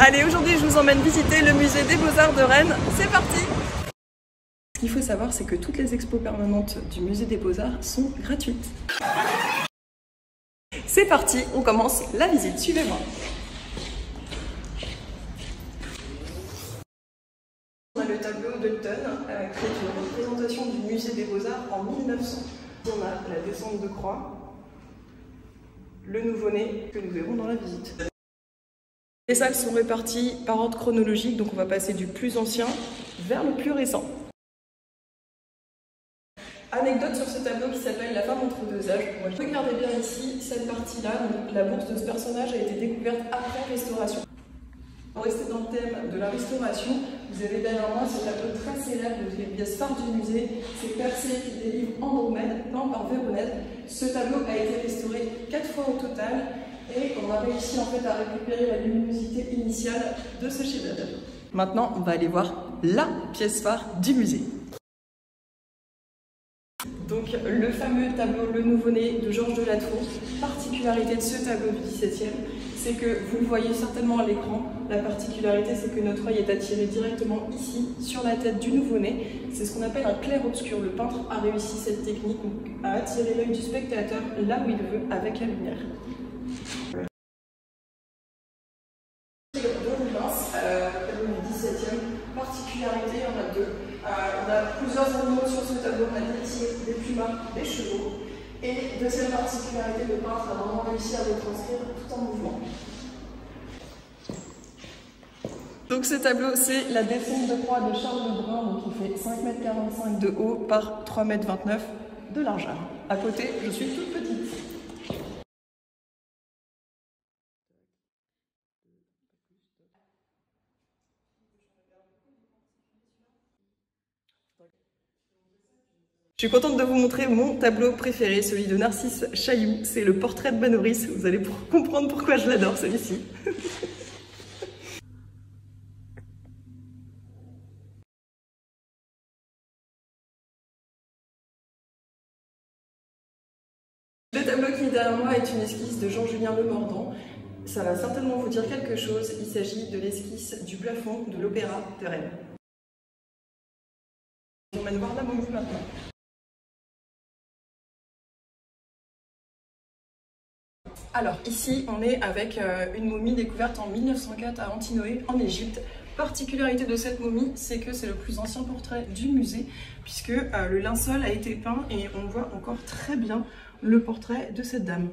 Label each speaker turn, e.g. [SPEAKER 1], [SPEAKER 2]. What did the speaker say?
[SPEAKER 1] Allez, aujourd'hui je vous emmène visiter le musée des Beaux-Arts de Rennes. C'est parti! Ce qu'il faut savoir, c'est que toutes les expos permanentes du musée des Beaux-Arts sont gratuites. C'est parti, on commence la visite, suivez-moi. On a le tableau d'Hutton, qui est une représentation du musée des Beaux-Arts en 1900. On a la descente de croix, le nouveau-né que nous verrons dans la visite. Les salles sont réparties par ordre chronologique, donc on va passer du plus ancien vers le plus récent. Anecdote sur ce tableau qui s'appelle La femme entre deux âges. Regardez bien ici, cette partie-là, la bourse de ce personnage a été découverte après restauration. Pour rester dans le thème de la restauration, vous avez derrière moi ce tableau très célèbre de pièce phare du musée, c'est Persée qui délivre Andromède, peint par Véronèse. Ce tableau a été restauré 4 fois au total et on a réussi en fait à récupérer la luminosité initiale de ce chef-d'œuvre. Maintenant, on va aller voir la pièce phare du musée. Donc le fameux tableau Le Nouveau-né de Georges de la Tour. Particularité de ce tableau du XVIIe, c'est que vous le voyez certainement à l'écran. La particularité, c'est que notre œil est attiré directement ici, sur la tête du nouveau-né. C'est ce qu'on appelle un clair-obscur. Le peintre a réussi cette technique à attirer l'œil du spectateur là où il veut avec la lumière. Tableau du XVIIe, particularité, il y en a deux. On a plusieurs animaux sur ce tableau, on a des tigres, des pumas, des chevaux. Et deuxième particularité, le peintre a vraiment réussi à retranscrire tout en mouvement. Donc ce tableau, c'est la descente de croix de Charles Lebrun, donc il fait 5,45 m de haut par 3,29 m de largeur. À côté, je suis toute petite. Je suis contente de vous montrer mon tableau préféré, celui de Narcisse Chailloux. C'est le portrait de Manoris. Vous allez comprendre pourquoi je l'adore, celui-ci. Le tableau qui est derrière moi est une esquisse de Jean-Julien Lemordant. Ça va certainement vous dire quelque chose. Il s'agit de l'esquisse du plafond de l'Opéra de Rennes. On va voir la momie maintenant. Alors ici, on est avec une momie découverte en 1904 à Antinoé, en Égypte. Particularité de cette momie, c'est que c'est le plus ancien portrait du musée, puisque le linceul a été peint et on voit encore très bien le portrait de cette dame.